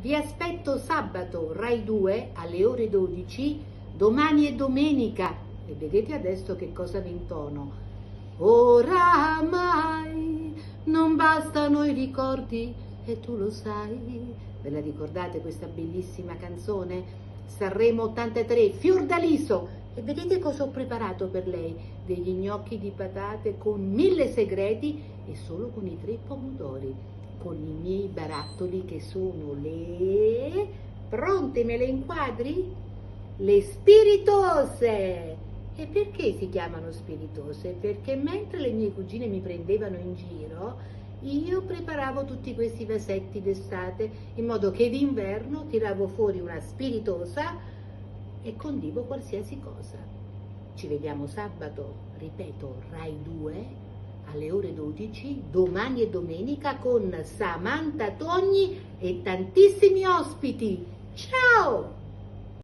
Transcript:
Vi aspetto sabato, Rai 2, alle ore 12, domani è domenica. E vedete adesso che cosa vi intono. Oramai non bastano i ricordi e tu lo sai. Ve la ricordate questa bellissima canzone? Sanremo 83, Fiordaliso. E vedete cosa ho preparato per lei? Degli gnocchi di patate con 1000 segreti e solo con i 3 pomodori, con i miei barattoli che sono le... Pronte, me le inquadri? Le spiritose! E perché si chiamano spiritose? Perché mentre le mie cugine mi prendevano in giro, io preparavo tutti questi vasetti d'estate, in modo che d'inverno tiravo fuori una spiritosa e condivo qualsiasi cosa. Ci vediamo sabato, ripeto, Rai 2, alle ore 12, domani e domenica con Samantha Togni e tantissimi ospiti. Ciao!